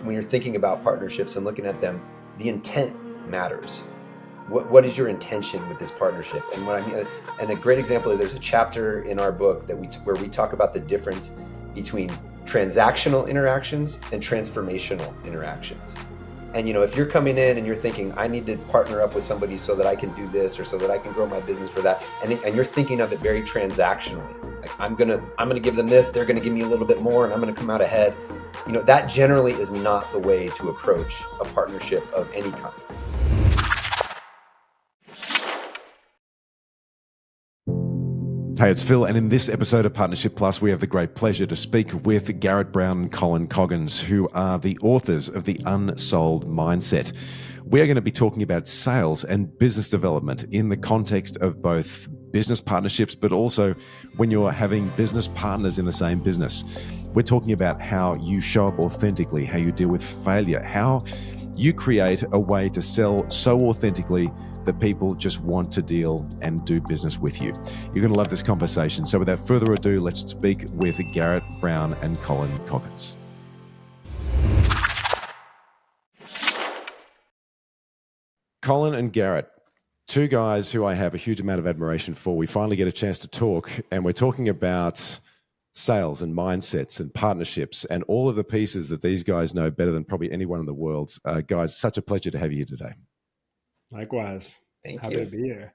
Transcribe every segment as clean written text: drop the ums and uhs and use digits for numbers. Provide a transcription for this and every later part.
when you're thinking about partnerships and looking at them, the intent matters. What is your intention with this partnership? And what I mean, and a great example, there's a chapter in our book where we talk about the difference between transactional interactions and transformational interactions. And if you're coming in and you're thinking, I need to partner up with somebody so that I can do this or so that I can grow my business for that, and you're thinking of it very transactionally, like I'm gonna give them this, they're gonna give me a little bit more, and I'm gonna come out ahead. That generally is not the way to approach a partnership of any kind. Hey, it's Phil, and in this episode of Partnership Plus, we have the great pleasure to speak with Garrett Brown and Colin Coggins, who are the authors of the Unsold Mindset. We are going to be talking about sales and business development in the context of both business partnerships, but also when you're having business partners in the same business. We're talking about how you show up authentically, how you deal with failure, how you create a way to sell so authentically that people just want to deal and do business with you. You're going to love this conversation. So without further ado, let's speak with Garrett Brown and Colin Coggins. Colin and Garrett, two guys who I have a huge amount of admiration for. We finally get a chance to talk, and we're talking about sales and mindsets and partnerships and all of the pieces that these guys know better than probably anyone in the world. Guys, such a pleasure to have you here today. Likewise. Happy to be here.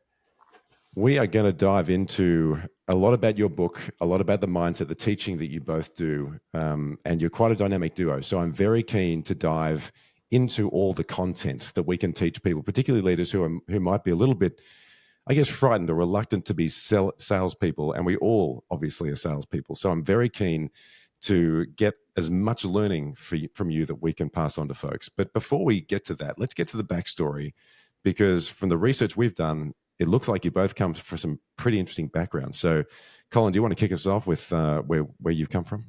We are going to dive into a lot about your book, a lot about the mindset, the teaching that you both do, and you're quite a dynamic duo. So I'm very keen to dive into all the content that we can teach people, particularly leaders who might be a little bit, I guess, frightened or reluctant to be salespeople, and we all obviously are salespeople. So I'm very keen to get as much learning from you that we can pass on to folks. But before we get to that, let's get to the backstory, because from the research we've done, it looks like you both come from some pretty interesting backgrounds. So, Colin, do you want to kick us off with where you've come from?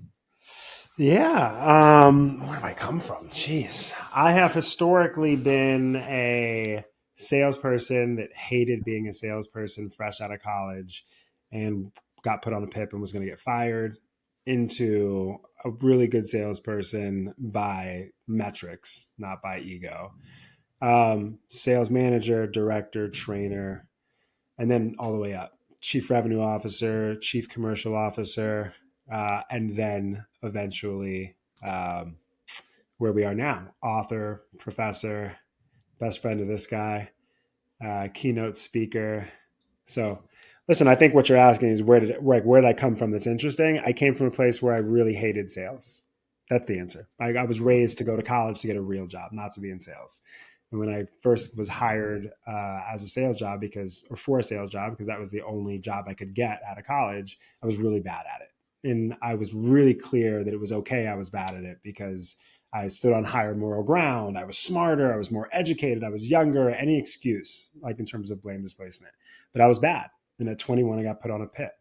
Yeah. Where do I come from? Jeez. I have historically been a salesperson that hated being a salesperson fresh out of college and got put on a PIP and was going to get fired, into a really good salesperson by metrics, not by ego. Sales manager, director, trainer, and then all the way up. Chief revenue officer, chief commercial officer, and then eventually where we are now, author, professor, best friend of this guy, keynote speaker. So listen, I think what you're asking is where did I come from? That's interesting. I came from a place where I really hated sales. That's the answer. I was raised to go to college to get a real job, not to be in sales. And when I first was hired as a sales job for a sales job, because that was the only job I could get out of college, I was really bad at it. And I was really clear that it was okay I was bad at it because I stood on higher moral ground. I was smarter. I was more educated. I was younger. Any excuse, like in terms of blame displacement. But I was bad. And at 21, I got put on a PIP.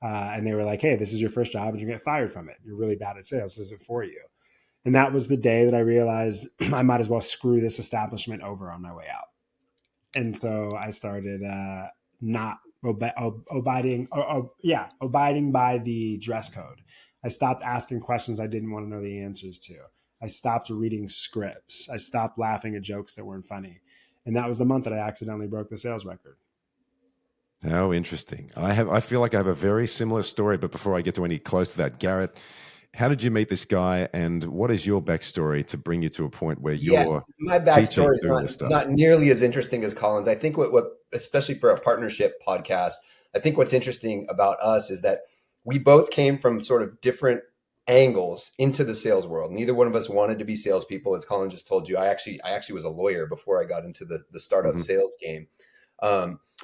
And they were like, hey, this is your first job and you get fired from it. You're really bad at sales. This isn't for you. And that was the day that I realized I might as well screw this establishment over on my way out. And so I started not abiding by the dress code. I stopped asking questions I didn't want to know the answers to. I stopped reading scripts. I stopped laughing at jokes that weren't funny. And that was the month that I accidentally broke the sales record. How interesting. I feel like I have a very similar story, but before I get to any close to that, Garrett, how did you meet this guy, and what is your backstory to bring you to a point where you're my backstory is not nearly as interesting as Colin's. I think what especially for a partnership podcast, I think what's interesting about us is that we both came from sort of different angles into the sales world. Neither one of us wanted to be salespeople, as Colin just told you. I actually was a lawyer before I got into the startup sales game.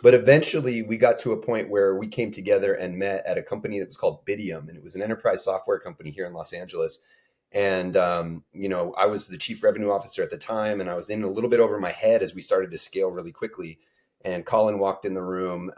But eventually we got to a point where we came together and met at a company that was called Bidium, and it was an enterprise software company here in Los Angeles. And, I was the chief revenue officer at the time, and I was in a little bit over my head as we started to scale really quickly. And Colin walked in the room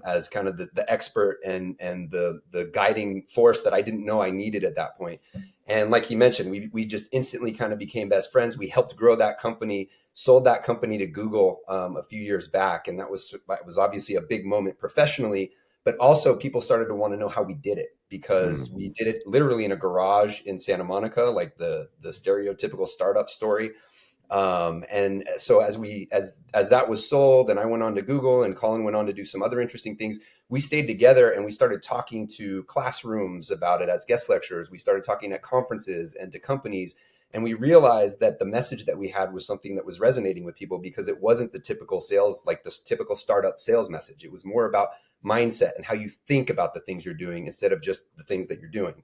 as kind of the expert and the guiding force that I didn't know I needed at that point. And like he mentioned, we just instantly kind of became best friends. We helped grow that company, sold that company to Google a few years back. And that was obviously a big moment professionally, but also people started to want to know how we did it, because we did it literally in a garage in Santa Monica, like the stereotypical startup story. And so as that was sold, and I went on to Google, and Colin went on to do some other interesting things, we stayed together and we started talking to classrooms about it as guest lecturers. We started talking at conferences and to companies. And we realized that the message that we had was something that was resonating with people, because it wasn't the typical sales, like the typical startup sales message. It was more about mindset and how you think about the things you're doing instead of just the things that you're doing.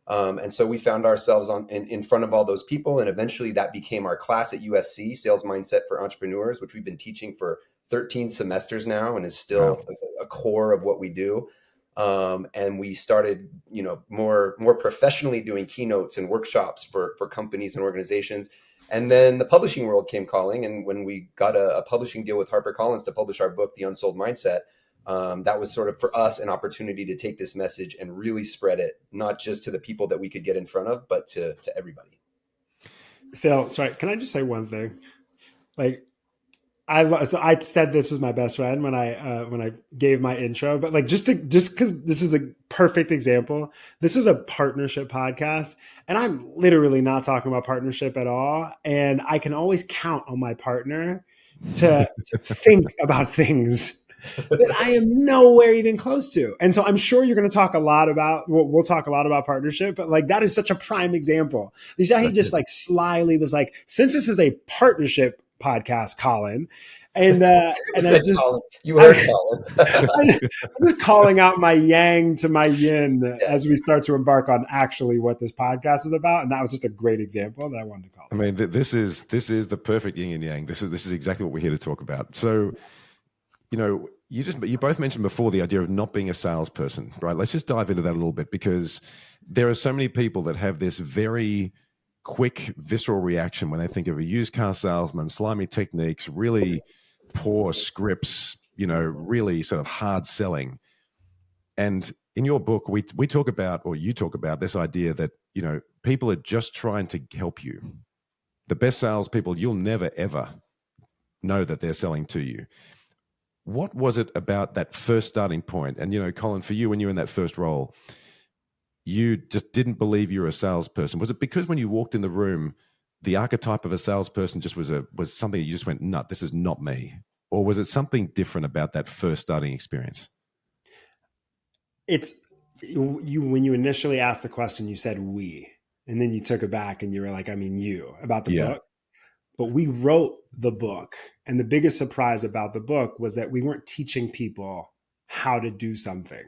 And so we found ourselves in front of all those people. And eventually that became our class at USC, Sales Mindset for Entrepreneurs, which we've been teaching for 13 semesters now and is still a core of what we do. And we started, more professionally doing keynotes and workshops for companies and organizations. And then the publishing world came calling. And when we got a publishing deal with HarperCollins to publish our book, The Unsold Mindset, that was sort of for us an opportunity to take this message and really spread it, not just to the people that we could get in front of, but to everybody. Phil, sorry, can I just say one thing? Like, I said this was my best friend when I gave my intro, but like just because this is a perfect example, this is a partnership podcast, and I'm literally not talking about partnership at all, and I can always count on my partner to think about things that I am nowhere even close to. And so I'm sure you're going to talk a lot about, we'll talk a lot about partnership, but like that is such a prime example. He just like slyly was like, since this is a partnership podcast, Colin, and I just, Colin. You heard Colin. I'm just calling out my yang to my yin as we start to embark on actually what this podcast is about. And that was just a great example that I wanted to call. I mean, this is the perfect yin and yang. This is exactly what we're here to talk about. So, you both mentioned before the idea of not being a salesperson, right? Let's just dive into that a little bit, because there are so many people that have this very quick, visceral reaction when they think of a used car salesman, slimy techniques, really poor scripts, really sort of hard selling. And in your book, we talk about, or you talk about, this idea that, people are just trying to help you. The best salespeople, you'll never, ever know that they're selling to you. What was it about that first starting point? And, Colin, for you, when you were in that first role, you just didn't believe you were a salesperson. Was it because when you walked in the room, the archetype of a salesperson just was something you just went, no, this is not me? Or was it something different about that first starting experience? It's when you initially asked the question, you said we, and then you took it back and you were like, I mean, you, about the book. But we wrote the book. And the biggest surprise about the book was that we weren't teaching people how to do something.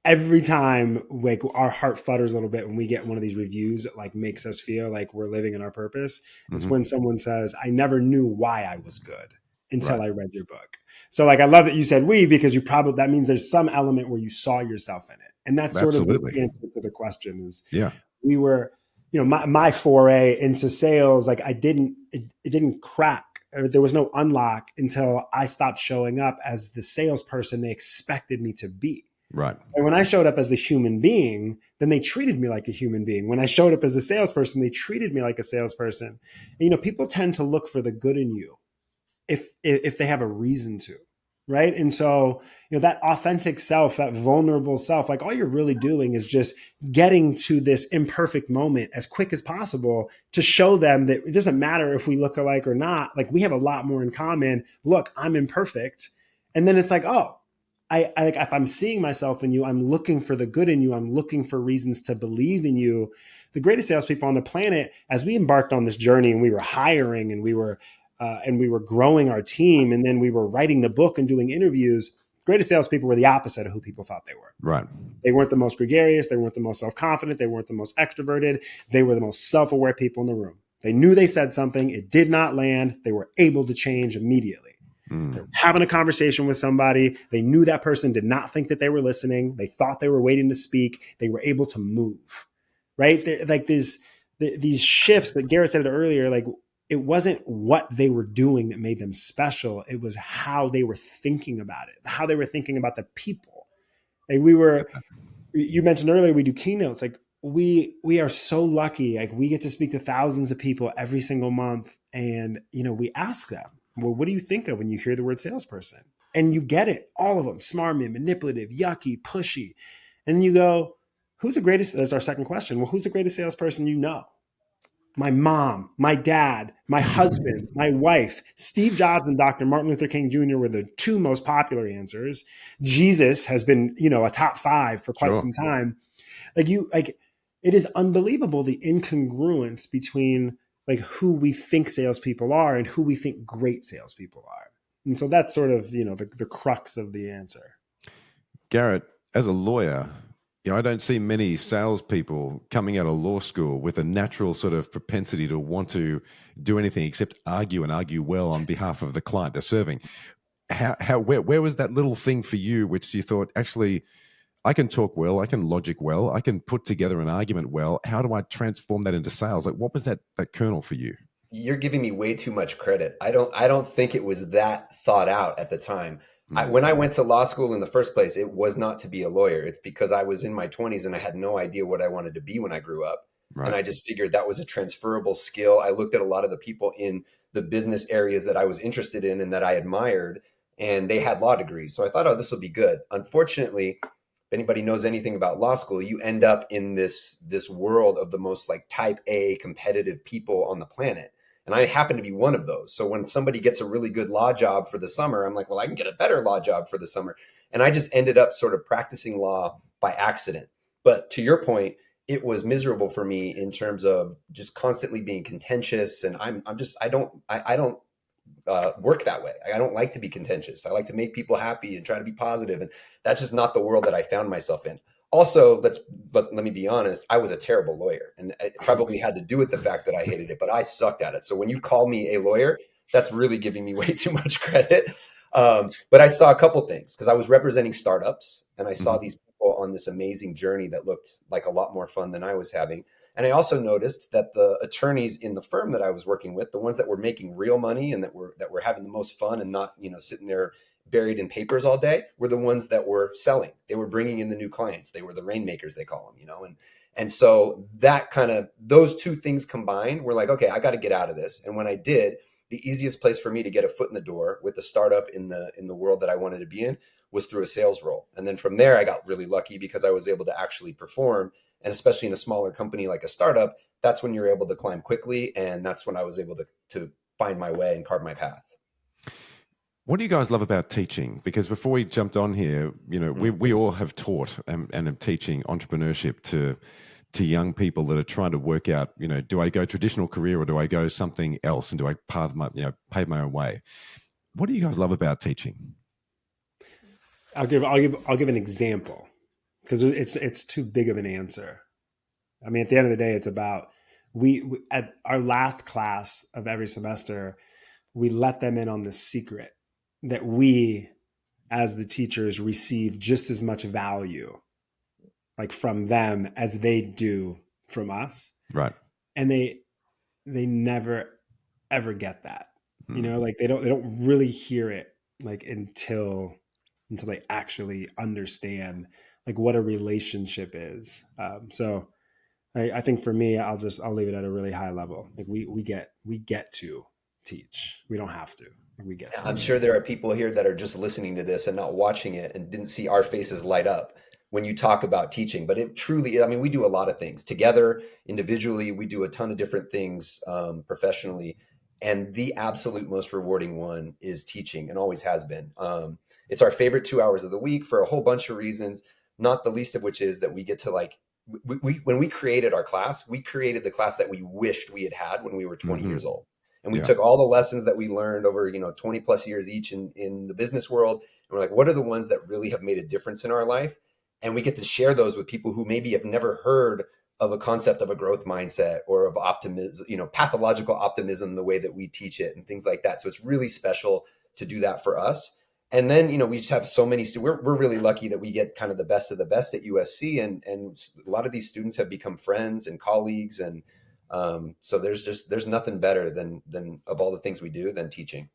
Every time, like, our heart flutters a little bit when we get one of these reviews that like makes us feel like we're living in our purpose. It's when someone says, I never knew why I was good until I read your book. So like, I love that you said we, because that means there's some element where you saw yourself in it. And that's sort of the answer to the question is, we were, my foray into sales, like it didn't crack. There was no unlock until I stopped showing up as the salesperson they expected me to be. Right. And when I showed up as the human being, then they treated me like a human being. When I showed up as a salesperson, they treated me like a salesperson. And, people tend to look for the good in you if they have a reason to. Right. And so, that authentic self, that vulnerable self, like all you're really doing is just getting to this imperfect moment as quick as possible to show them that it doesn't matter if we look alike or not. Like, we have a lot more in common. Look, I'm imperfect. And then it's like, oh, I like, if I'm seeing myself in you, I'm looking for the good in you. I'm looking for reasons to believe in you. The greatest salespeople on the planet, as we embarked on this journey and we were hiring and we were growing our team, and then we were writing the book and doing interviews, greatest salespeople were the opposite of who people thought they were. Right. They weren't the most gregarious. They weren't the most self-confident. They weren't the most extroverted. They were the most self-aware people in the room. They knew they said something. It did not land. They were able to change immediately. They were having a conversation with somebody. They knew that person did not think that they were listening. They thought they were waiting to speak. They were able to move, right? Like these shifts that Garrett said earlier, like, it wasn't what they were doing that made them special. It was how they were thinking about it, how they were thinking about the people. Like, you mentioned earlier, we do keynotes. Like, we are so lucky. Like, we get to speak to thousands of people every single month. And, we ask them, well, what do you think of when you hear the word salesperson? And you get it, all of them, smarmy, manipulative, yucky, pushy. And you go, who's the greatest? That's our second question. Well, who's the greatest salesperson you know? My mom, my dad, my husband, my wife. Steve Jobs and Dr. Martin Luther King Jr. were the two most popular answers. Jesus has been, a top 5 for quite some time. It is unbelievable, the incongruence between like who we think salespeople are and who we think great salespeople are. And so that's sort of, the crux of the answer. Garrett, as a lawyer, I don't see many salespeople coming out of law school with a natural sort of propensity to want to do anything except argue and argue well on behalf of the client they're serving. Where was that little thing for you which you thought, actually, I can talk well, I can logic well, I can put together an argument well. How do I transform that into sales? Like, what was that kernel for you? You're giving me way too much credit. I don't think it was that thought out at the time. When I went to law school in the first place, it was not to be a lawyer. It's because I was in my 20s and I had no idea what I wanted to be when I grew up. Right. And I just figured that was a transferable skill. I looked at a lot of the people in the business areas that I was interested in and that I admired, and they had law degrees. So I thought, oh, this will be good. Unfortunately, if anybody knows anything about law school, you end up in this world of the most like type A competitive people on the planet. And I happen to be one of those. So when somebody gets a really good law job for the summer, I'm like, well, I can get a better law job for the summer. And I just ended up sort of practicing law by accident. But to your point, it was miserable for me in terms of just constantly being contentious. And I don't work that way. I don't like to be contentious. I like to make people happy and try to be positive. And that's just not the world that I found myself in. Also, let me be honest, I was a terrible lawyer, and it probably had to do with the fact that I hated it, but I sucked at it. So when you call me a lawyer, that's really giving me way too much credit. But I saw a couple things because I was representing startups, and I saw these people on this amazing journey that looked like a lot more fun than I was having. And I also noticed that the attorneys in the firm that I was working with, the ones that were making real money and that were having the most fun and not, sitting there buried in papers all day, were the ones that were selling. They were bringing in the new clients. They were the rainmakers, they call them, and so that those two things combined were like, okay, I got to get out of this. And when I did, the easiest place for me to get a foot in the door with the startup in the world that I wanted to be in was through a sales role. And then from there, I got really lucky because I was able to actually perform. And especially in a smaller company like a startup, that's when you're able to climb quickly. And that's when I was able to find my way and carve my path. What do you guys love about teaching? Because before we jumped on here, we all have taught and are teaching entrepreneurship to young people that are trying to work out, do I go traditional career or do I go something else, and do I pave my own way? What do you guys love about teaching? I'll give an example because it's too big of an answer. I mean, at the end of the day, it's about we at our last class of every semester, we let them in on the secret that we, as the teachers, receive just as much value like from them as they do from us. Right. And they never ever get that. Like they don't really hear it like until they actually understand like what a relationship is. So I think for me, I'll leave it at a really high level. Like we get to teach. We don't have to. We get to. I'm sure there are people here that are just listening to this and not watching it and didn't see our faces light up when you talk about teaching. But it truly, we do a lot of things together, individually. We do a ton of different things professionally. And the absolute most rewarding one is teaching, and always has been. It's our favorite 2 hours of the week for a whole bunch of reasons, not the least of which is that we get to when we created our class, we created the class that we wished we had when we were 20 years old. And we took all the lessons that we learned over, 20 plus years each in the business world. And we're like, what are the ones that really have made a difference in our life? And we get to share those with people who maybe have never heard of a concept of a growth mindset or of optimism, pathological optimism, the way that we teach it and things like that. So it's really special to do that for us. And then, we just have so many students. We're really lucky that we get kind of the best of the best at USC. And a lot of these students have become friends and colleagues. And so there's nothing better than of all the things we do than teaching.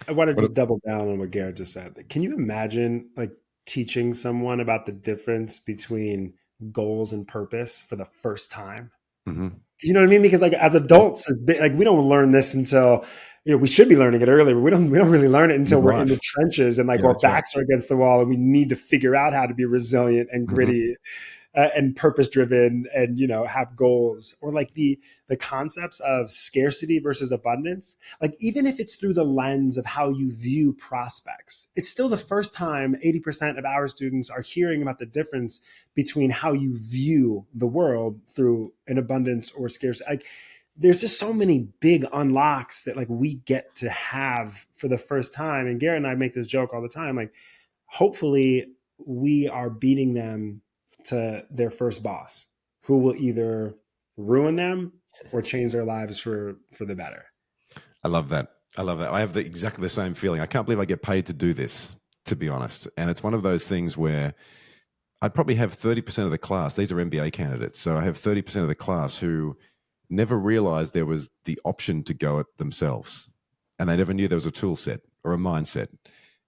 I want to just double down on what Garrett just said. Can you imagine like teaching someone about the difference between goals and purpose for the first time? Mm-hmm. You know what I mean? Because like as adults, like we don't learn this until we should be learning it earlier, but we don't really learn it until we're in the trenches and like our backs are against the wall and we need to figure out how to be resilient and gritty and purpose driven and, have goals. Or like the concepts of scarcity versus abundance. Like even if it's through the lens of how you view prospects, it's still the first time 80% of our students are hearing about the difference between how you view the world through an abundance or scarcity. Like there's just so many big unlocks that like we get to have for the first time. And Garrett and I make this joke all the time. Like hopefully we are beating them to their first boss, who will either ruin them or change their lives for the better. I love that. I have exactly the same feeling. I can't believe I get paid to do this, to be honest. And it's one of those things where I'd probably have 30% of the class. These are MBA candidates. So I have 30% of the class who never realized there was the option to go it themselves. And they never knew there was a tool set or a mindset.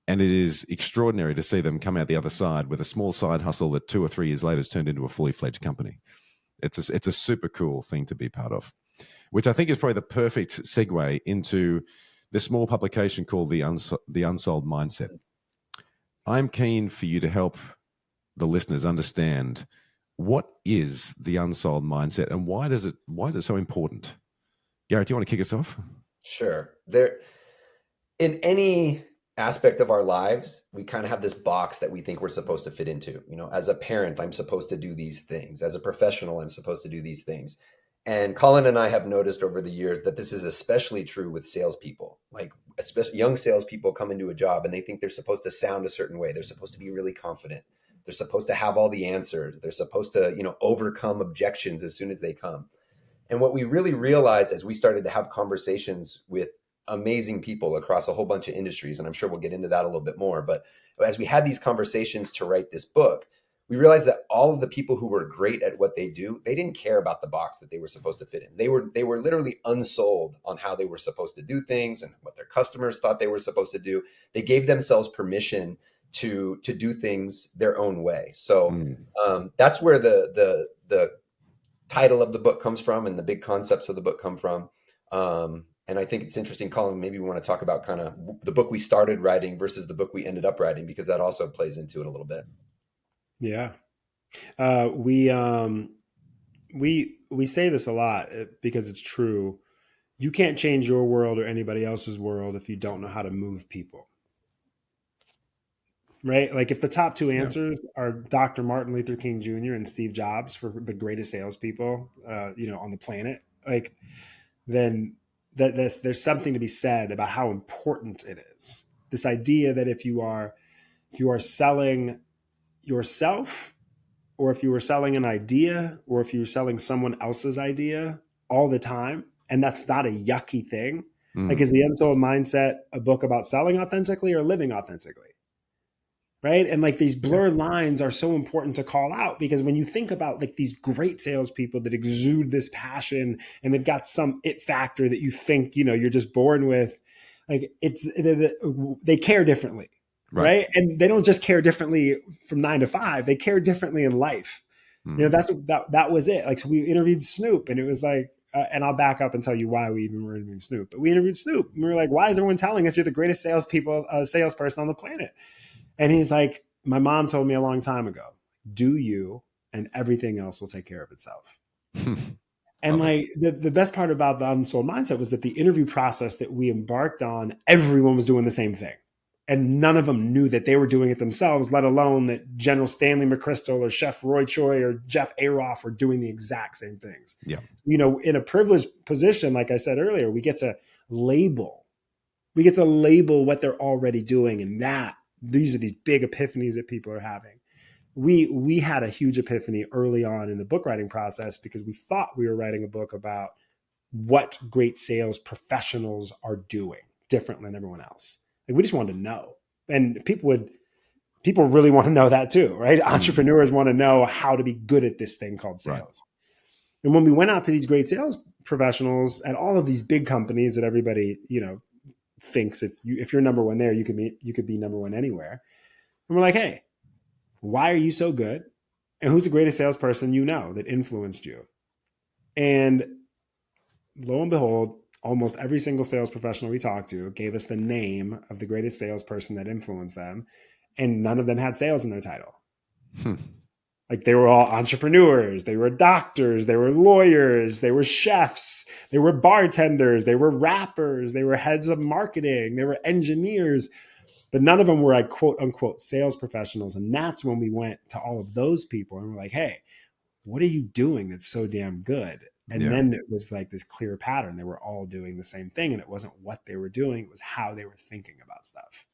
And it is extraordinary to see them come out the other side with a small side hustle that 2 or 3 years later has turned into a fully fledged company. It's a super cool thing to be part of, which I think is probably the perfect segue into the small publication called the Unsold Mindset. I'm keen for you to help the listeners understand what is the unsold mindset and why is it so important? Garrett, do you want to kick us off? Sure. In any aspect of our lives, we kind of have this box that we think we're supposed to fit into. As a parent, I'm supposed to do these things. As a professional, I'm supposed to do these things. And Colin and I have noticed over the years that this is especially true with salespeople. Like especially young salespeople come into a job and they think they're supposed to sound a certain way. They're supposed to be really confident. They're supposed to have all the answers. They're supposed to, overcome objections as soon as they come. And what we really realized as we started to have conversations with amazing people across a whole bunch of industries, and I'm sure we'll get into that a little bit more, but as we had these conversations to write this book, we realized that all of the people who were great at what they do, they didn't care about the box that they were supposed to fit in. They were literally unsold on how they were supposed to do things and what their customers thought they were supposed to do. They gave themselves permission to do things their own way. So that's where the title of the book comes from and the big concepts of the book come from. And I think it's interesting, Colin, maybe we want to talk about kind of the book we started writing versus the book we ended up writing, because that also plays into it a little bit. Yeah. We say this a lot because it's true. You can't change your world or anybody else's world if you don't know how to move people. Right? Like if the top two answers are Dr. Martin Luther King Jr. and Steve Jobs for the greatest salespeople, on the planet, like then there's something to be said about how important it is. This idea that if you are selling yourself, or if you are selling an idea, or if you're selling someone else's idea all the time, and that's not a yucky thing. Like, is the Unsold Mindset a book about selling authentically or living authentically? Right. And like these blurred lines are so important to call out, because when you think about like these great salespeople that exude this passion and they've got some it factor that you think, you're just born with, like they care differently. Right. And they don't just care differently from 9 to 5. They care differently in life. That was it. Like, so we interviewed Snoop and it was like, and I'll back up and tell you why we even were interviewing Snoop, but we interviewed Snoop and we were like, why is everyone telling us you're the greatest salesperson on the planet? And he's like, my mom told me a long time ago, do you, and everything else will take care of itself. And like the best part about the Unsold Mindset was that the interview process that we embarked on, everyone was doing the same thing. And none of them knew that they were doing it themselves, let alone that General Stanley McChrystal or Chef Roy Choi or Jeff Aroff were doing the exact same things. Yeah. In a privileged position, like I said earlier, we get to label what they're already doing. And these are these big epiphanies that people are having. We had a huge epiphany early on in the book writing process because we thought we were writing a book about what great sales professionals are doing differently than everyone else. Like, we just wanted to know. And people really want to know that too, right? Entrepreneurs want to know how to be good at this thing called sales. Right. And when we went out to these great sales professionals at all of these big companies that everybody, thinks if you're number one there, you could be number one anywhere. And we're like, hey, why are you so good? And who's the greatest salesperson that influenced you? And lo and behold, almost every single sales professional we talked to gave us the name of the greatest salesperson that influenced them, and none of them had sales in their title. Like they were all entrepreneurs, they were doctors, they were lawyers, they were chefs, they were bartenders, they were rappers, they were heads of marketing, they were engineers, but none of them were like quote unquote sales professionals. And that's when we went to all of those people and we're like, hey, what are you doing that's so damn good? And then it was like this clear pattern. They were all doing the same thing, and it wasn't what they were doing, it was how they were thinking about stuff.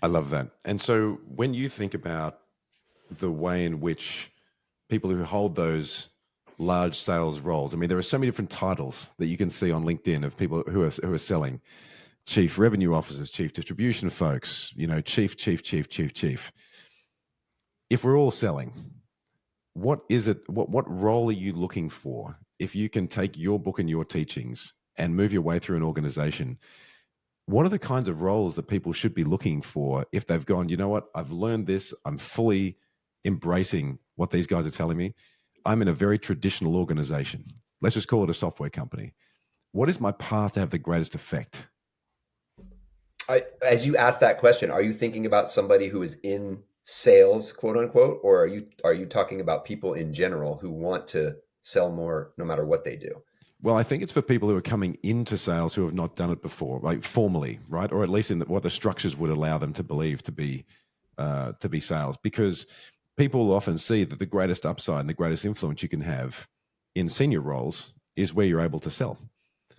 I love that. And so when you think about the way in which people who hold those large sales roles, I mean, there are so many different titles that you can see on LinkedIn of people who are selling: chief revenue officers, chief distribution folks, chief. If we're all selling, what is it? What role are you looking for? If you can take your book and your teachings and move your way through an organization, what are the kinds of roles that people should be looking for if they've gone, you know what, I've learned this, I'm fully embracing what these guys are telling me. I'm in a very traditional organization. Let's just call it a software company. What is my path to have the greatest effect? As you ask that question, are you thinking about somebody who is in sales, quote unquote, or are you talking about people in general who want to sell more no matter what they do? Well, I think it's for people who are coming into sales who have not done it before, like formally, right? Or at least in what the structures would allow them to believe to be sales. Because people often see that the greatest upside and the greatest influence you can have in senior roles is where you're able to sell.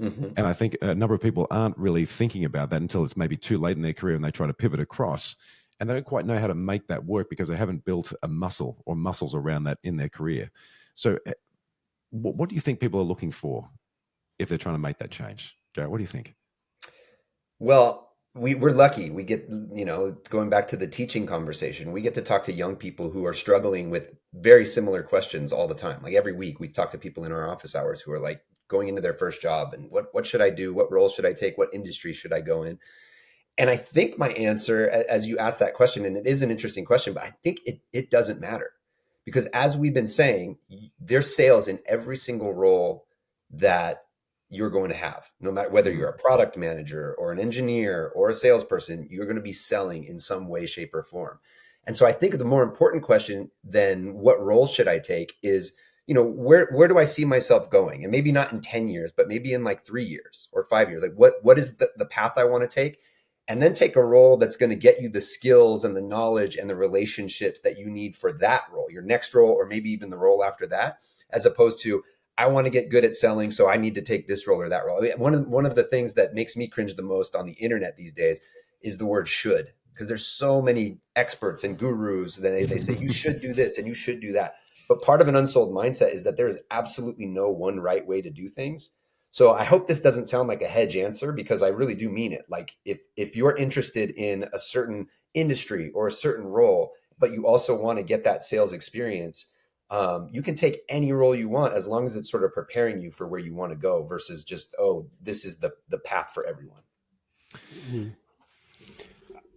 Mm-hmm. And I think a number of people aren't really thinking about that until it's maybe too late in their career and they try to pivot across. And they don't quite know how to make that work because they haven't built a muscle or muscles around that in their career. So what do you think people are looking for if they're trying to make that change? Garrett, what do you think? Well, we're lucky. We get, going back to the teaching conversation, we get to talk to young people who are struggling with very similar questions all the time. Like every week we talk to people in our office hours who are like going into their first job and what should I do? What role should I take? What industry should I go in? And I think my answer, as you asked that question, and it is an interesting question, but I think it doesn't matter, because as we've been saying, there's sales in every single role that you're going to have. No matter whether you're a product manager or an engineer or a salesperson, you're going to be selling in some way, shape, or form. And so I think the more important question than what role should I take is, where do I see myself going? And maybe not in 10 years, but maybe in like 3 years or 5 years. Like what is the path I want to take? And then take a role that's going to get you the skills and the knowledge and the relationships that you need for that role, your next role, or maybe even the role after that, as opposed to, I want to get good at selling, so I need to take this role or that role. I mean, one of the things that makes me cringe the most on the internet these days is the word should, because there's so many experts and gurus that they say you should do this and you should do that. But part of an unsold mindset is that there is absolutely no one right way to do things. So I hope this doesn't sound like a hedge answer, because I really do mean it. Like if you're interested in a certain industry or a certain role, but you also want to get that sales experience, you can take any role you want as long as it's sort of preparing you for where you want to go versus just, this is the path for everyone. Mm-hmm.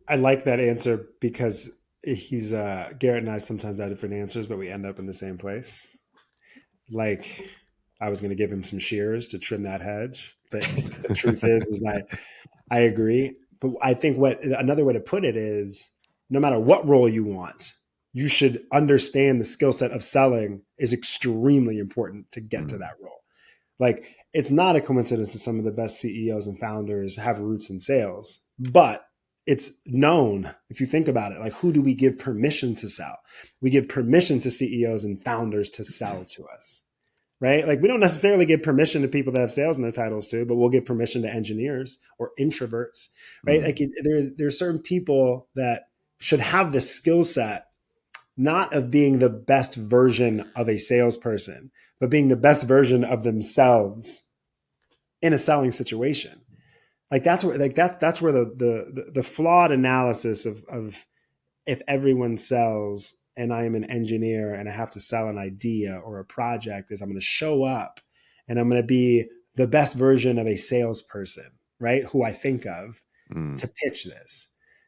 I like that answer because Garrett and I sometimes have different answers, but we end up in the same place. Like, I was going to give him some shears to trim that hedge, but the truth is I agree. But I think another way to put it is, no matter what role you want, you should understand the skill set of selling is extremely important to get to that role. Like, it's not a coincidence that some of the best CEOs and founders have roots in sales, but it's known, if you think about it, like, who do we give permission to sell? We give permission to CEOs and founders to sell to us. Right? Like, we don't necessarily give permission to people that have sales in their titles too, but we'll give permission to engineers or introverts, right? Like, there's certain people that should have the skill set, not of being the best version of a salesperson, but being the best version of themselves in a selling situation. Like, that's where the flawed analysis of if everyone sells and I am an engineer and I have to sell an idea or a project is I'm going to show up and I'm going to be the best version of a salesperson, right? Who I think of to pitch this.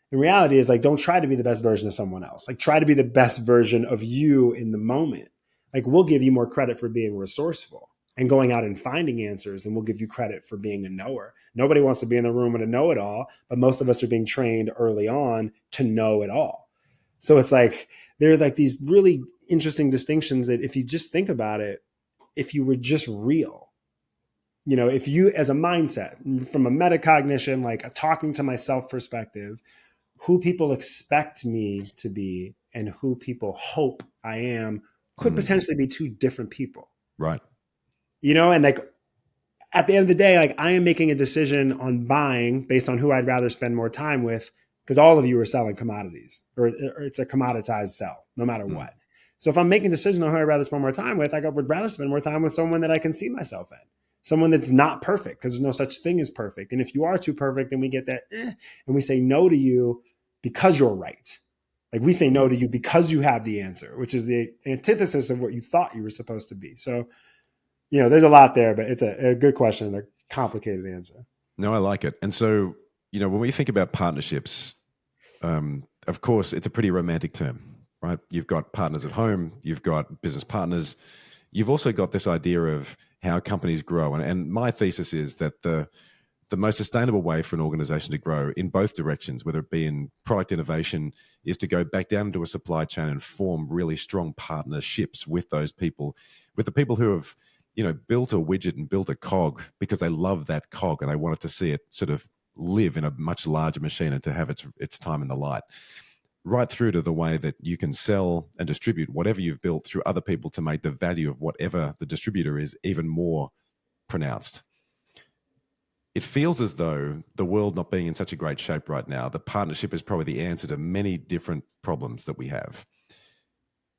The reality is, like, don't try to be the best version of someone else. Like, try to be the best version of you in the moment. Like, we'll give you more credit for being resourceful and going out and finding answers, and we'll give you credit for being a knower. Nobody wants to be in the room with a know-it-all, but most of us are being trained early on to know it all. So it's like, there are like these really interesting distinctions that if you just think about it, if you were just real, if you, as a mindset, from a metacognition, like a talking to myself perspective, who people expect me to be and who people hope I am could potentially be two different people. Right. And like at the end of the day, like I am making a decision on buying based on who I'd rather spend more time with, because all of you are selling commodities, or it's a commoditized sell no matter what. So if I'm making a decision on who I'd rather spend more time with, I would rather spend more time with someone that I can see myself in, someone that's not perfect, because there's no such thing as perfect. And if you are too perfect, then we get that, and we say no to you because you're right. Like we say no to you because you have the answer, which is the antithesis of what you thought you were supposed to be. So, there's a lot there, but it's a good question and a complicated answer. No, I like it. And so, when we think about partnerships, of course, it's a pretty romantic term, right? You've got partners at home, you've got business partners, you've also got this idea of how companies grow. And my thesis is that the most sustainable way for an organization to grow in both directions, whether it be in product innovation, is to go back down into a supply chain and form really strong partnerships with those people, with the people who have, built a widget and built a cog because they love that cog and they wanted to see it sort of live in a much larger machine and to have its time in the light, right through to the way that you can sell and distribute whatever you've built through other people to make the value of whatever the distributor is even more pronounced. It feels as though the world not being in such a great shape right now, the partnership is probably the answer to many different problems that we have.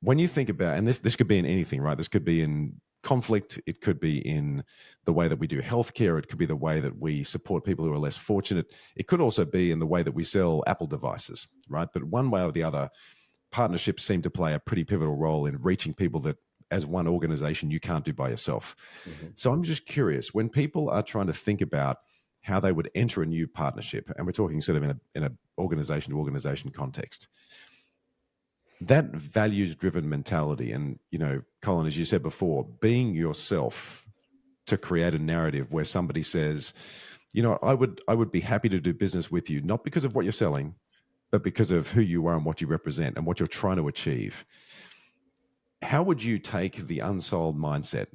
When you think about, and this could be in anything, right? This could be in conflict. It could be in the way that we do healthcare. It could be the way that we support people who are less fortunate. It could also be in the way that we sell Apple devices, right? But one way or the other, partnerships seem to play a pretty pivotal role in reaching people that as one organization you can't do by yourself. So I'm just curious, when people are trying to think about how they would enter a new partnership, and we're talking sort of in a organization to organization context, that values-driven mentality, and Colin, as you said before, being yourself to create a narrative where somebody says, I would be happy to do business with you, not because of what you're selling, but because of who you are and what you represent and what you're trying to achieve. How would you take the Unsold mindset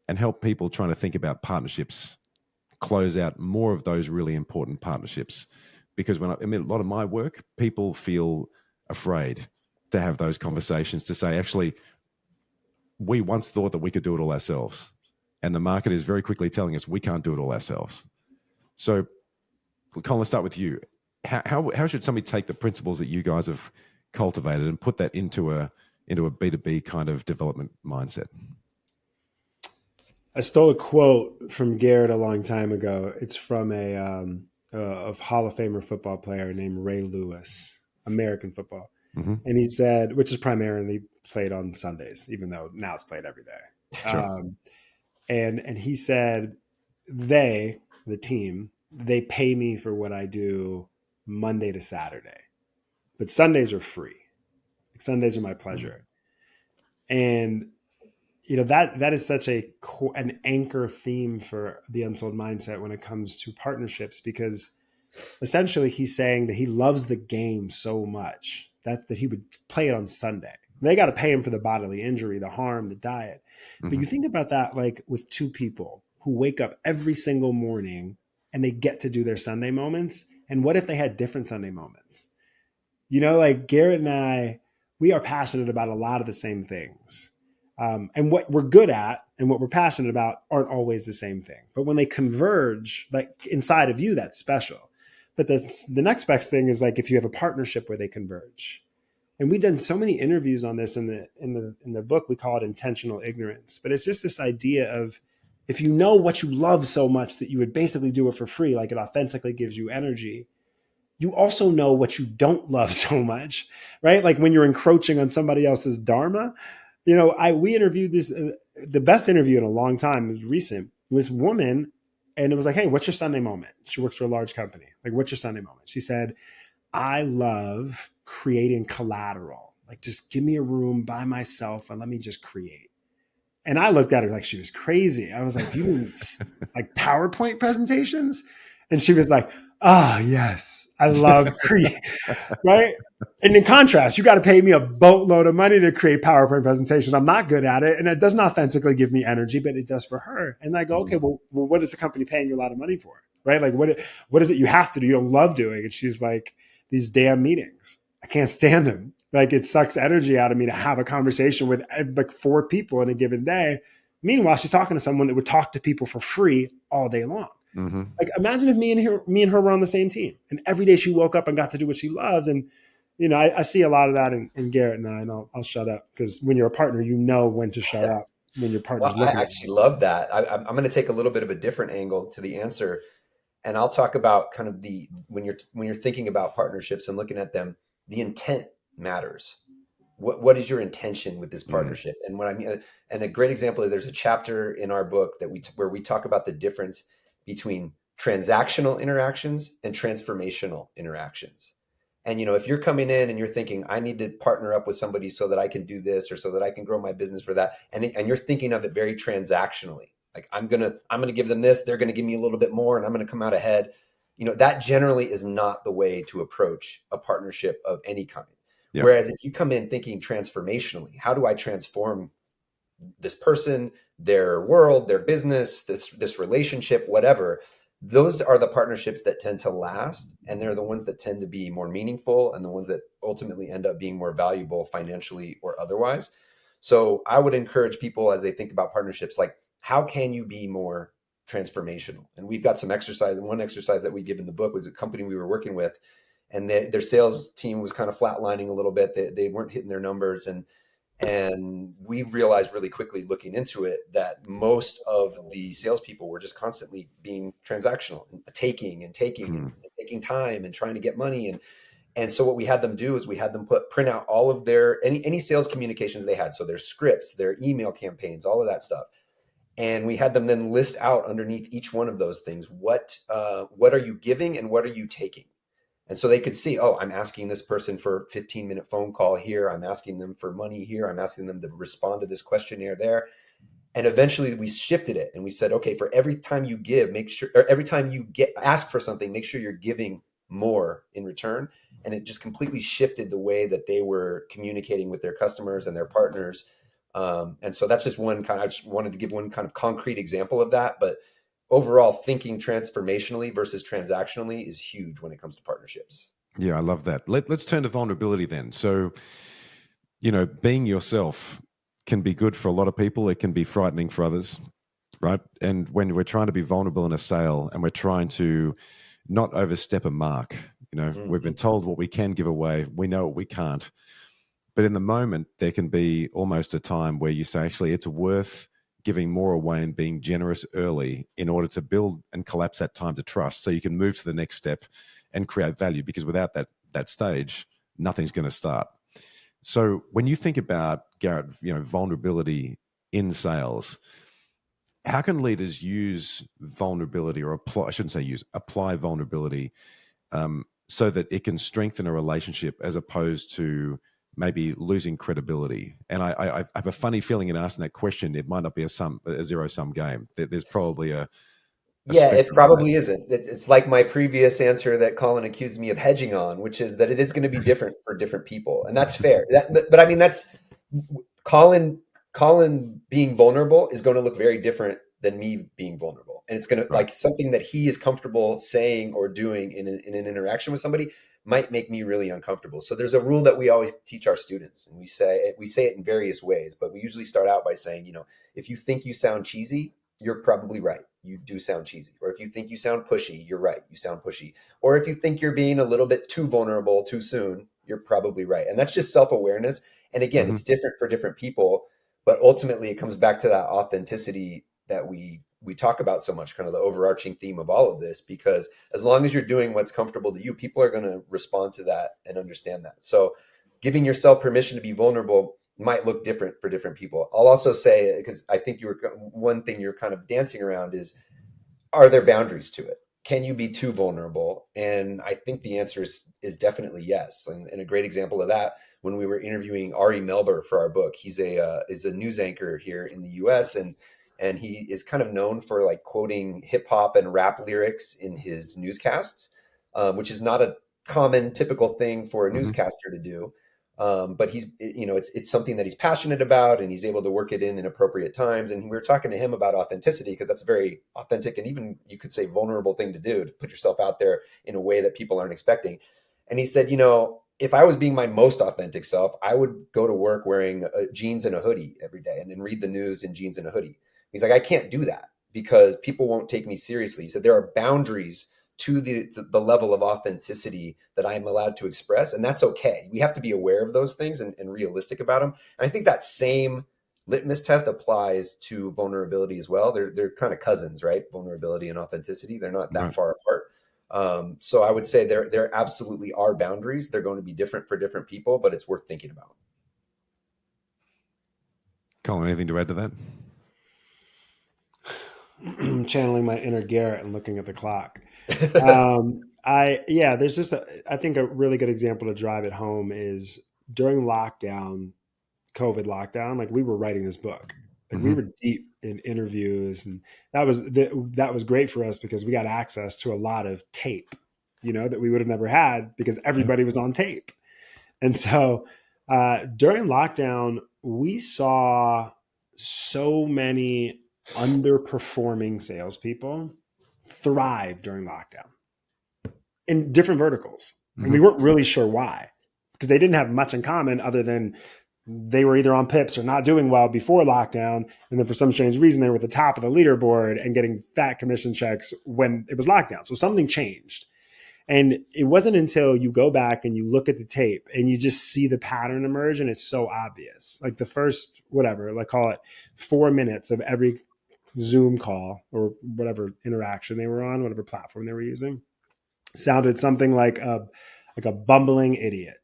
and help people trying to think about partnerships close out more of those really important partnerships? Because a lot of my work, people feel afraid to have those conversations, to say, actually, we once thought that we could do it all ourselves. And the market is very quickly telling us we can't do it all ourselves. So, Colin, let's start with you. How should somebody take the principles that you guys have cultivated and put that into a B2B kind of development mindset? I stole a quote from Garrett a long time ago. It's from a Hall of Famer football player named Ray Lewis, American football. And he said, which is primarily played on Sundays, even though now it's played every day. Sure. And he said, the team, they pay me for what I do Monday to Saturday, but Sundays are free. Like Sundays are my pleasure. And that is such an anchor theme for the Unsold mindset when it comes to partnerships, because essentially he's saying that he loves the game so much that he would play it on Sunday. They got to pay him for the bodily injury, the harm, the diet. But you think about that, like with two people who wake up every single morning and they get to do their Sunday moments. And what if they had different Sunday moments? Like Garrett and I, we are passionate about a lot of the same things. And what we're good at and what we're passionate about aren't always the same thing. But when they converge, like inside of you, that's special. But the next best thing is like if you have a partnership where they converge. And we've done so many interviews on this in the book. We call it intentional ignorance. But it's just this idea of if you know what you love so much that you would basically do it for free, like it authentically gives you energy, you also know what you don't love so much, right? Like when you're encroaching on somebody else's dharma. We interviewed the best interview in a long time. It was recent. This woman, and it was like, hey, what's your Sunday moment? She works for a large company. Like, what's your Sunday moment? She said, I love creating collateral. Like, just give me a room by myself and let me just create. And I looked at her like she was crazy. I was like, you mean like PowerPoint presentations? And she was like, oh, yes, I love create, right? And in contrast, you got to pay me a boatload of money to create PowerPoint presentations. I'm not good at it. And it doesn't authentically give me energy, but it does for her. And I go, okay, well, what is the company paying you a lot of money for? Right? Like, what is it you have to do? You don't love doing? And she's like, these damn meetings. I can't stand them. Like, it sucks energy out of me to have a conversation with like 4 people in a given day. Meanwhile, she's talking to someone that would talk to people for free all day long. Mm-hmm. Like, imagine if me and her were on the same team, and every day she woke up and got to do what she loved. And I see a lot of that in Garrett and I, and I'll shut up, because when you're a partner, you know when to shut up when your partner's Well, I looking at actually you. love that. I'm going to take a little bit of a different angle to the answer, and I'll talk about kind of when you're thinking about partnerships and looking at them, the intent matters. What is your intention with this partnership? And what I mean, and a great example is there's a chapter in our book where we talk about the difference between transactional interactions and transformational interactions. And if you're coming in and you're thinking, I need to partner up with somebody so that I can do this or so that I can grow my business for that, and you're thinking of it very transactionally, like I'm gonna give them this, they're gonna give me a little bit more, and I'm gonna come out ahead. That generally is not the way to approach a partnership of any kind. Yep. Whereas if you come in thinking transformationally, how do I transform this person, their world, their business, this relationship, whatever, those are the partnerships that tend to last. And they're the ones that tend to be more meaningful and the ones that ultimately end up being more valuable financially or otherwise. So I would encourage people as they think about partnerships, like, how can you be more transformational? And we've got some exercise. And one exercise that we give in the book was a company we were working with, and their sales team was kind of flatlining a little bit. They weren't hitting their numbers. And we realized really quickly looking into it that most of the salespeople were just constantly being transactional, and taking and taking time and trying to get money. And so what we had them do is we had them print out all of their any sales communications they had. So their scripts, their email campaigns, all of that stuff. And we had them then list out underneath each one of those things, what are you giving and what are you taking? And so they could see, oh, I'm asking this person for a 15-minute phone call here. I'm asking them for money here. I'm asking them to respond to this questionnaire there. And eventually we shifted it and we said, okay, for every time you give, make sure, or every time you ask for something, make sure you're giving more in return. And it just completely shifted the way that they were communicating with their customers and their partners. And so that's just I just wanted to give one kind of concrete example of that. But overall, thinking transformationally versus transactionally is huge when it comes to partnerships. Yeah, I love that. Let's turn to vulnerability then. So, being yourself can be good for a lot of people. It can be frightening for others, right? And when we're trying to be vulnerable in a sale and we're trying to not overstep a mark, we've been told what we can give away. We know what we can't. But in the moment, there can be almost a time where you say, actually, it's worth giving more away and being generous early in order to build and collapse that time to trust so you can move to the next step and create value, because without that stage, nothing's going to start. So when you think about, Garrett, vulnerability in sales, how can leaders use vulnerability or apply vulnerability so that it can strengthen a relationship as opposed to maybe losing credibility? And I have a funny feeling in asking that question, it might not be a zero-sum game. There's probably a it probably isn't. It's like my previous answer that Colin accused me of hedging on, which is that it is going to be different for different people. And that's fair. But I mean, that's Colin being vulnerable is going to look very different than me being vulnerable. And it's going to like something that he is comfortable saying or doing in an interaction with somebody might make me really uncomfortable. So there's a rule that we always teach our students, and we say it in various ways, but we usually start out by saying, if you think you sound cheesy, you're probably right. You do sound cheesy. Or if you think you sound pushy, you're right. You sound pushy. Or if you think you're being a little bit too vulnerable too soon, you're probably right. And that's just self-awareness. And again, it's different for different people, but ultimately it comes back to that authenticity that we talk about so much, kind of the overarching theme of all of this, because as long as you're doing what's comfortable to you, people are going to respond to that and understand that. So giving yourself permission to be vulnerable might look different for different people. I'll also say, because I think one thing you're kind of dancing around is, are there boundaries to it? Can you be too vulnerable? And I think the answer is definitely yes. And a great example of that when we were interviewing Ari Melber for our book. He's is a news anchor here in the U.S. and he is kind of known for like quoting hip hop and rap lyrics in his newscasts, which is not a common, typical thing for a newscaster to do. But he's, it's something that he's passionate about, and he's able to work it in appropriate times. And we were talking to him about authenticity, because that's a very authentic and even, you could say, vulnerable thing to do, to put yourself out there in a way that people aren't expecting. And he said, if I was being my most authentic self, I would go to work wearing jeans and a hoodie every day and then read the news in jeans and a hoodie. He's like, I can't do that because people won't take me seriously. He said there are boundaries to the level of authenticity that I'm allowed to express. And that's okay. We have to be aware of those things and realistic about them. And I think that same litmus test applies to vulnerability as well. They're kind of cousins, right? Vulnerability and authenticity. They're not that far apart. So I would say there absolutely are boundaries. They're going to be different for different people, but it's worth thinking about. Colin, anything to add to that? Channeling my inner Garrett and looking at the clock. There's just I think a really good example to drive it home is during lockdown, COVID lockdown, like we were writing this book, like we were deep in interviews, and that was great for us because we got access to a lot of tape, that we would have never had because everybody was on tape. And so during lockdown, we saw so many underperforming salespeople thrive during lockdown in different verticals. And we weren't really sure why, because they didn't have much in common other than they were either on pips or not doing well before lockdown. And then for some strange reason, they were at the top of the leaderboard and getting fat commission checks when it was lockdown. So something changed. And it wasn't until you go back and you look at the tape and you just see the pattern emerge, and it's so obvious. Like the first, call it 4 minutes of every Zoom call or whatever interaction they were on, whatever platform they were using, sounded something like a bumbling idiot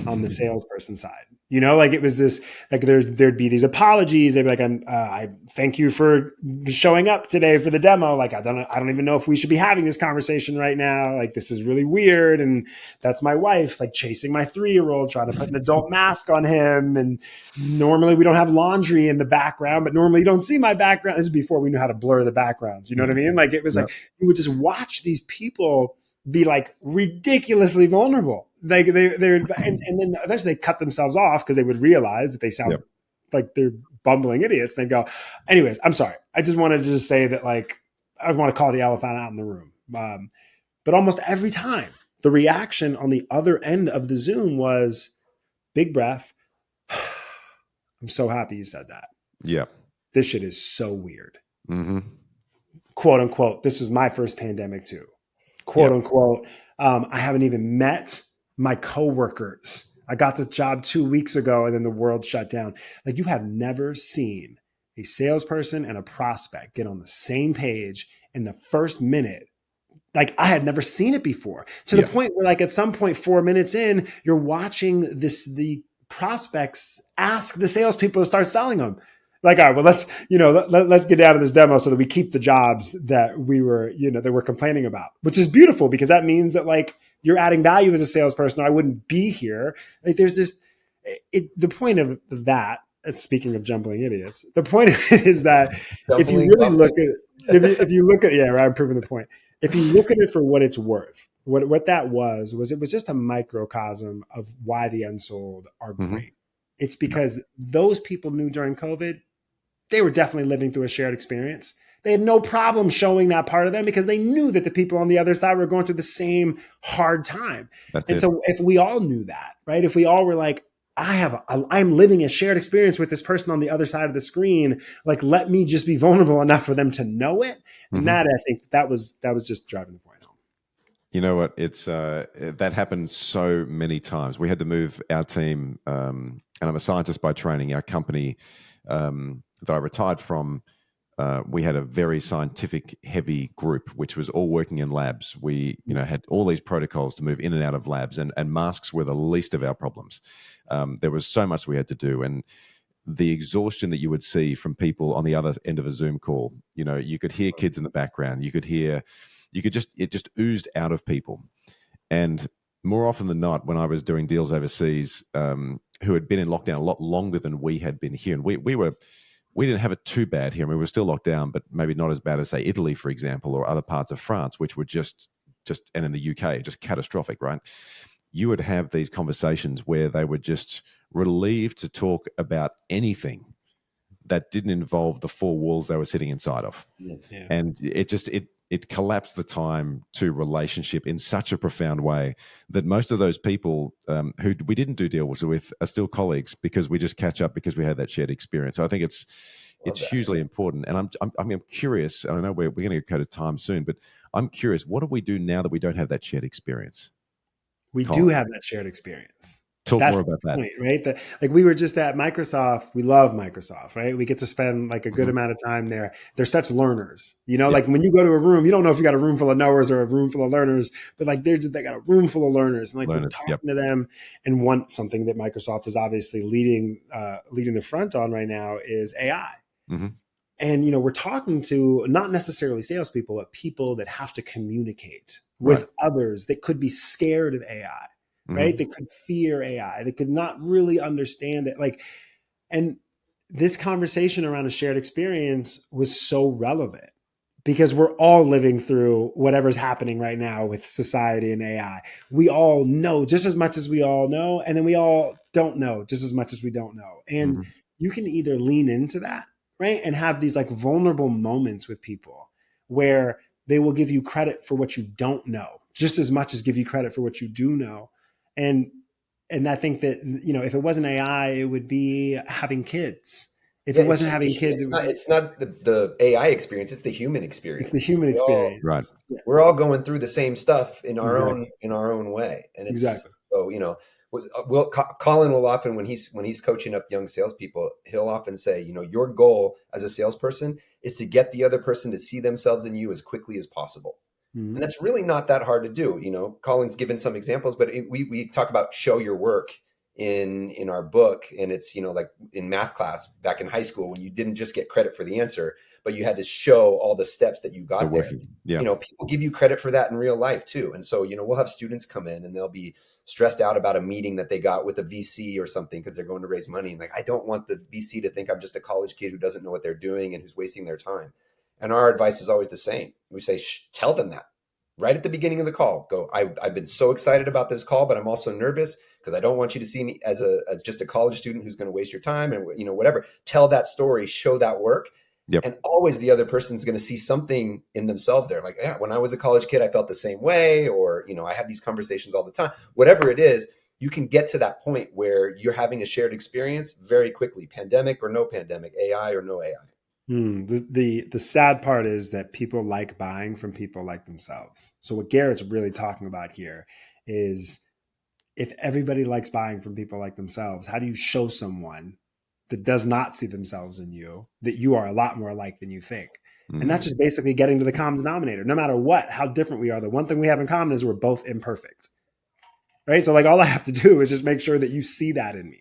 on the salesperson side. It was this, like there'd be these apologies. They'd be like, I thank you for showing up today for the demo. Like, I don't even know if we should be having this conversation right now. Like, this is really weird. And that's my wife, like chasing my 3-year-old, trying to put an adult mask on him. And normally we don't have laundry in the background, but normally you don't see my background. This is before we knew how to blur the backgrounds. You know what I mean? Like, it was like, you would just watch these people be like ridiculously vulnerable. Like they would, and then eventually they cut themselves off because they would realize that they sound like they're bumbling idiots. And they go, anyways, I'm sorry. I just wanted to just say that, like, I want to call the elephant out in the room. But almost every time the reaction on the other end of the Zoom was big breath. I'm so happy you said that. Yeah. This shit is so weird. Quote unquote. This is my first pandemic too. Quote unquote. I haven't even met my coworkers. I got this job 2 weeks ago and then the world shut down. Like, you have never seen a salesperson and a prospect get on the same page in the first minute. Like, I had never seen it before, to the point where, like, at some point, 4 minutes in, you're watching the prospects ask the salespeople to start selling them. Like, all right, well, let's get out of this demo so that we keep the jobs that we were, that we're complaining about, which is beautiful because that means that, like, you're adding value as a salesperson, or I wouldn't be here. Like, there's this, the point of that, speaking of jumbling idiots, the point is that if you really look at, if you look at, I'm proving the point. If you look at it for what it's worth, what that was it was just a microcosm of why the Unsold are great. It's because those people knew during COVID, they were definitely living through a shared experience. They had no problem showing that part of them because they knew that the people on the other side were going through the same hard time. So if we all knew that, right? If we all were like, I'm living a shared experience with this person on the other side of the screen, like, let me just be vulnerable enough for them to know it. And that, I think that was just driving the point home. You know what? It's that happened so many times. We had to move our team, and I'm a scientist by training. Our company that I retired from, we had a very scientific heavy group, which was all working in labs. We, had all these protocols to move in and out of labs, and masks were the least of our problems. There was so much we had to do, and the exhaustion that you would see from people on the other end of a Zoom call. You could hear kids in the background. It just oozed out of people. And more often than not, when I was doing deals overseas, who had been in lockdown a lot longer than we had been here, and we didn't have it too bad here. I mean, we were still locked down, but maybe not as bad as, say, Italy, for example, or other parts of France, which were just and in the UK, just catastrophic, right? You would have these conversations where they were just relieved to talk about anything that didn't involve the four walls they were sitting inside of. Yeah. And it collapsed the time to relationship in such a profound way that most of those people who we didn't do deals with are still colleagues, because we just catch up because we had that shared experience. So I think it's hugely important. And I'm curious, and I know we're going to go to time soon, but I'm curious, what do we do now that we don't have that shared experience? We do have that shared experience. Talk more about that. Point, right? Like we were just at Microsoft. We love Microsoft, right? We get to spend like a good amount of time there. They're such learners, like when you go to a room, you don't know if you got a room full of knowers or a room full of learners, but like they got a room full of learners, and like we're talking to them. And something that Microsoft is obviously leading the front on right now is AI. Mm-hmm. And we're talking to not necessarily salespeople, but people that have to communicate with others that could be scared of AI. Right? They could fear AI. They could not really understand it. And this conversation around a shared experience was so relevant because we're all living through whatever's happening right now with society and AI. We all know just as much as we all know, and then we all don't know just as much as we don't know. And you can either lean into that, right? And have these like vulnerable moments with people where they will give you credit for what you don't know, just as much as give you credit for what you do know. And I think that, if it wasn't AI, it would be having kids. If it wasn't having kids, it's not the AI experience; it's the human experience. It's the human experience, right? We're all going through the same stuff in our own way, and it's so Colin will often when he's coaching up young salespeople, he'll often say, your goal as a salesperson is to get the other person to see themselves in you as quickly as possible. And that's really not that hard to do. Colin's given some examples, but we talk about show your work in our book. And it's, like in math class back in high school, when you didn't just get credit for the answer, but you had to show all the steps that you got there. Yeah. People give you credit for that in real life too. And so, we'll have students come in and they'll be stressed out about a meeting that they got with a VC or something because they're going to raise money. And I don't want the VC to think I'm just a college kid who doesn't know what they're doing and who's wasting their time. And our advice is always the same. We say, tell them that right at the beginning of the call. Go, I've been so excited about this call, but I'm also nervous because I don't want you to see me as just a college student who's going to waste your time and, whatever. Tell that story, show that work. Yep. And always the other person's going to see something in themselves there. Like, yeah, when I was a college kid, I felt the same way, or, I have these conversations all the time. Whatever it is, you can get to that point where you're having a shared experience very quickly, pandemic or no pandemic, AI or no AI. The sad part is that people like buying from people like themselves. So what Garrett's really talking about here is, if everybody likes buying from people like themselves, how do you show someone that does not see themselves in you that you are a lot more alike than you think? And that's just basically getting to the common denominator. No matter how different we are, the one thing we have in common is we're both imperfect, right? So all I have to do is just make sure that you see that in me.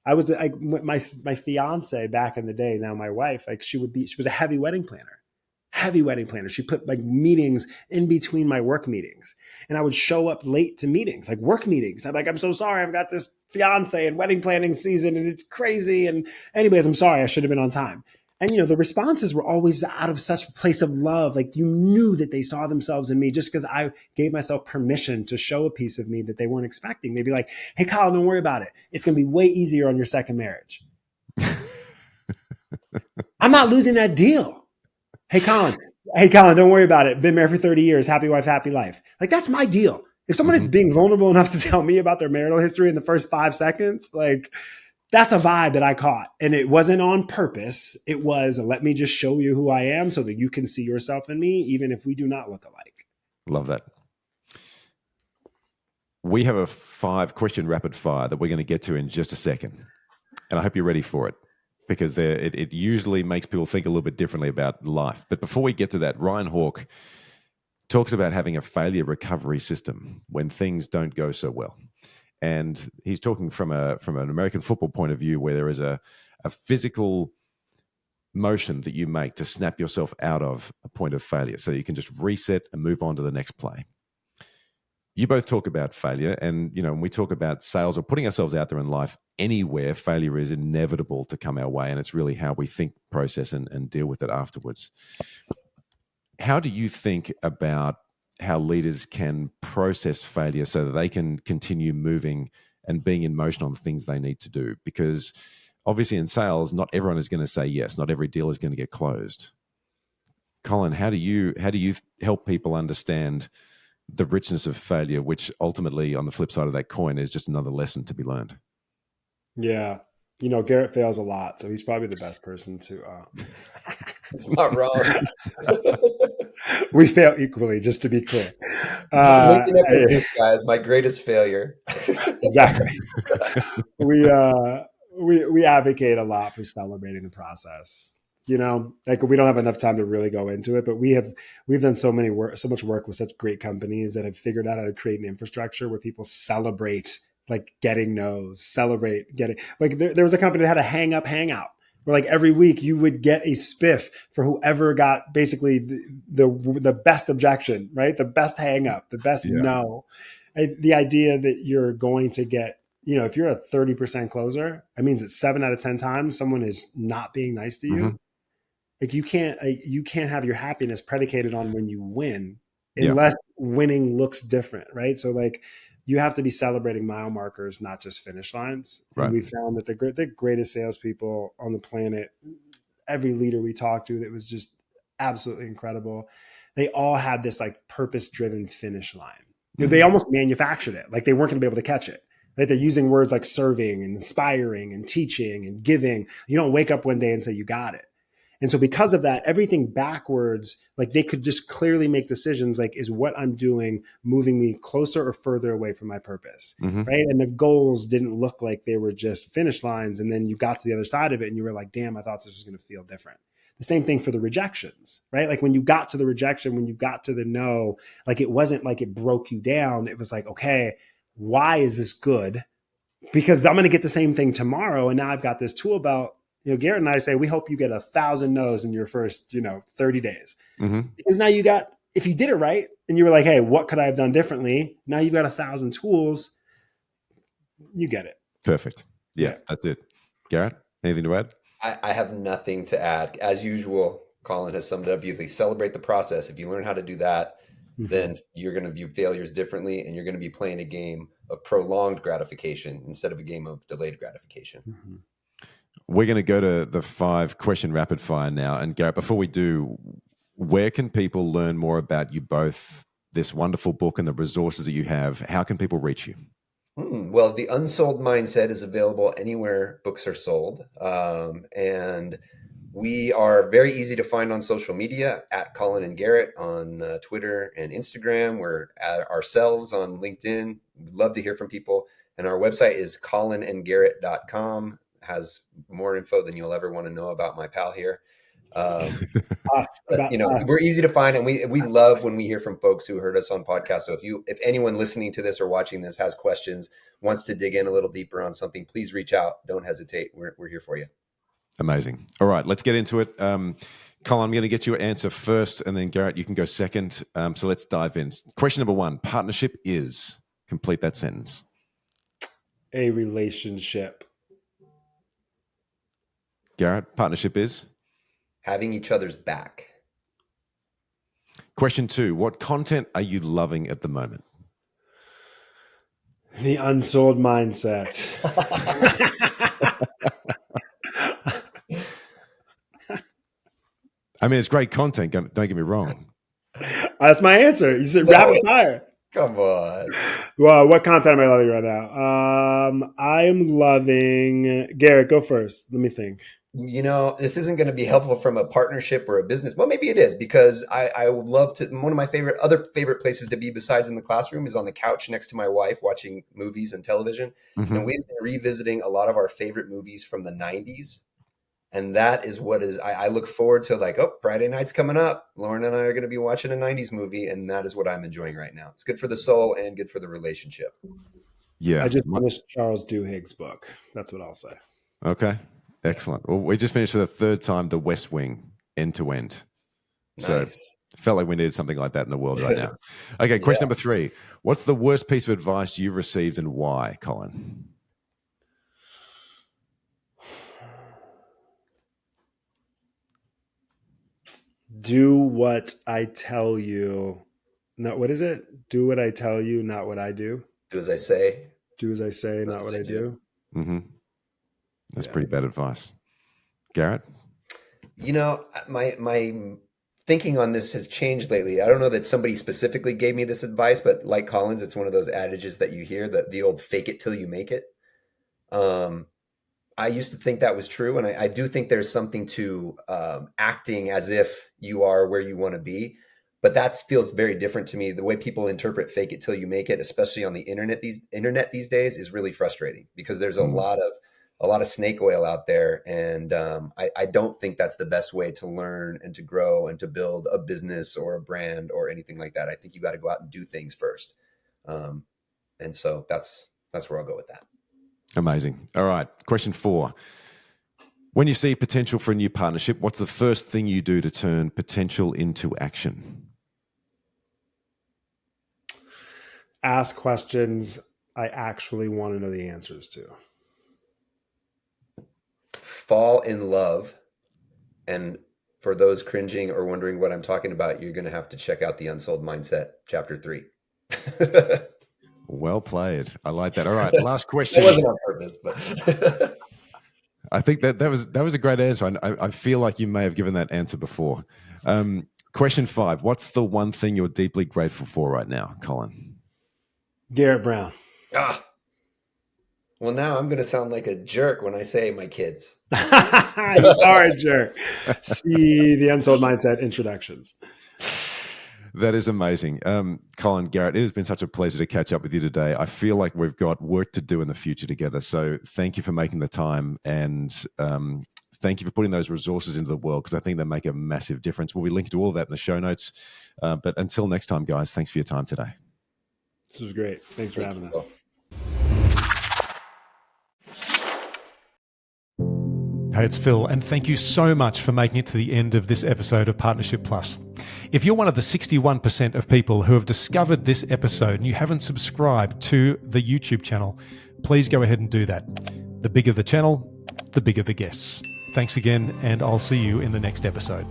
I was like my fiance back in the day, now my wife, she was a heavy wedding planner. She put meetings in between my work meetings, and I would show up late to meetings, like work meetings. I'm like, I'm so sorry. I've got this fiance and wedding planning season and it's crazy. And anyways, I'm sorry. I should have been on time. And, the responses were always out of such a place of love. Like, you knew that they saw themselves in me just because I gave myself permission to show a piece of me that they weren't expecting. They'd be like, hey, Colin, don't worry about it. It's going to be way easier on your second marriage. I'm not losing that deal. Hey, Colin, don't worry about it. Been married for 30 years. Happy wife, happy life. That's my deal. If someone is being vulnerable enough to tell me about their marital history in the first 5 seconds, that's a vibe that I caught. And it wasn't on purpose. It was, let me just show you who I am so that you can see yourself in me, even if we do not look alike. Love that. We have a 5-question rapid fire that we're going to get to in just a second. And I hope you're ready for it, because it usually makes people think a little bit differently about life. But before we get to that, Ryan Hawk talks about having a failure recovery system when things don't go so well. And he's talking from an American football point of view, where there is a physical motion that you make to snap yourself out of a point of failure so you can just reset and move on to the next play. You both talk about failure, and when we talk about sales or putting ourselves out there in life, anywhere, failure is inevitable to come our way, and it's really how we think, process, and deal with it afterwards. How do you think about how leaders can process failure so that they can continue moving and being in motion on the things they need to do? Because obviously in sales, not everyone is going to say yes. Not every deal is going to get closed. Colin, how do you help people understand the richness of failure, which ultimately on the flip side of that coin is just another lesson to be learned? Yeah. Garrett fails a lot, so he's probably the best person to... It's not wrong. We fail equally, just to be clear. Linking up with this guy is my greatest failure. Exactly. We advocate a lot for celebrating the process. We don't have enough time to really go into it, but we've done so much work with such great companies that have figured out how to create an infrastructure where people celebrate getting no's, celebrate getting there was a company that had a hang up hangout where every week you would get a spiff for whoever got basically the best objection, right? The best hang up, the best no. The idea that you're going to get, if you're a 30% closer, it means that 7 out of 10 times someone is not being nice to you. You can't have your happiness predicated on when you win unless winning looks different, right? So you have to be celebrating mile markers, not just finish lines. Right. And we found that the greatest salespeople on the planet, every leader we talked to that was just absolutely incredible, they all had this purpose-driven finish line. They almost manufactured it. They weren't going to be able to catch it. Right? They're using words like serving and inspiring and teaching and giving. You don't wake up one day and say you got it. And so because of that, everything backwards, they could just clearly make decisions is what I'm doing moving me closer or further away from my purpose, right? And the goals didn't look like they were just finish lines. And then you got to the other side of it and you were like, damn, I thought this was going to feel different. The same thing for the rejections, right? When you got to the rejection, when you got to the no, it wasn't it broke you down. It was okay, why is this good? Because I'm going to get the same thing tomorrow. And now I've got this tool belt. Garrett and I say, we hope you get 1,000 no's in your first, 30 days. Because now if you did it right and you were like, hey, what could I have done differently? Now you've got 1,000 tools. You get it. Perfect. Yeah, that's it. Garrett, anything to add? I have nothing to add. As usual, Colin has summed it up beautifully. Celebrate the process. If you learn how to do that, then you're going to view failures differently and you're going to be playing a game of prolonged gratification instead of a game of delayed gratification. We're going to go to the 5-question rapid fire now. And Garrett, before we do, where can people learn more about you both, this wonderful book and the resources that you have? How can people reach you? Well, the Unsold Mindset is available anywhere books are sold. And we are very easy to find on social media at Colin and Garrett on Twitter and Instagram. We're at ourselves on LinkedIn. We'd love to hear from people. And our website is colinandgarrett.com. Has more info than you'll ever want to know about my pal here. We're easy to find, and we love when we hear from folks who heard us on podcasts. So if anyone listening to this or watching this has questions, wants to dig in a little deeper on something, please reach out. Don't hesitate. We're here for you. Amazing. All right, let's get into it. Colin, I'm going to get your answer first, and then Garrett, you can go second. So let's dive in. Question number 1: partnership is, complete that sentence. A relationship. Garrett, partnership is? Having each other's back. Question 2, what content are you loving at the moment? The Unsold Mindset. I mean, it's great content. Don't get me wrong. That's my answer. You said rapid fire. Come on. Well, what content am I loving right now? I'm loving... Garrett, go first. Let me think. This isn't going to be helpful from a partnership or a business. Well, maybe it is, because I would love to. One of my other favorite places to be besides in the classroom is on the couch next to my wife watching movies and television. And we've been revisiting a lot of our favorite movies from the 90s. And that is what I look forward to, Friday night's coming up. Lauren and I are going to be watching a 90s movie. And that is what I'm enjoying right now. It's good for the soul and good for the relationship. Yeah. I just finished Charles Duhigg's book. That's what I'll say. Okay. Excellent. Well, we just finished for the 3rd time The West Wing, end to end. Nice. Felt like we needed something like that in the world right now. Okay, question number 3. What's the worst piece of advice you've received and why, Colin? Do what I tell you. No, what is it? Do what I tell you, not what I do. Do as I say. Do as I say, not what I do. Mm-hmm. That's pretty bad advice. Garrett? My thinking on this has changed lately. I don't know that somebody specifically gave me this advice, but like Collins, it's one of those adages that you hear, that the old fake it till you make it. I used to think that was true. And I do think there's something to acting as if you are where you want to be. But that feels very different to me. The way people interpret fake it till you make it, especially on the internet these days, is really frustrating, because there's a lot of snake oil out there. And I don't think that's the best way to learn and to grow and to build a business or a brand or anything like that. I think you got to go out and do things first. And so that's where I'll go with that. Amazing. All right. Question 4. When you see potential for a new partnership, what's the first thing you do to turn potential into action? Ask questions I actually want to know the answers to. Fall in love. And for those cringing or wondering what I'm talking about, you're going to have to check out the Unsold Mindset, Chapter 3. Well played. I like that. All right. Last question. It wasn't on purpose, but... I think that was a great answer. I feel like you may have given that answer before. Question 5. What's the one thing you're deeply grateful for right now, Colin? Garrett Brown. Well, now I'm going to sound like a jerk when I say my kids. You are a jerk. See the Unsold Mindset introductions. That is amazing. Colin, Garrett, it has been such a pleasure to catch up with you today. I feel like we've got work to do in the future together. So thank you for making the time, and thank you for putting those resources into the world, because I think they make a massive difference. We'll be linking to all of that in the show notes. But until next time, guys, thanks for your time today. This was great. Thanks for having us. Hey, it's Phil, and thank you so much for making it to the end of this episode of Partnership Plus. If you're one of the 61% of people who have discovered this episode and you haven't subscribed to the YouTube channel, please go ahead and do that. The bigger the channel, the bigger the guests. Thanks again, and I'll see you in the next episode.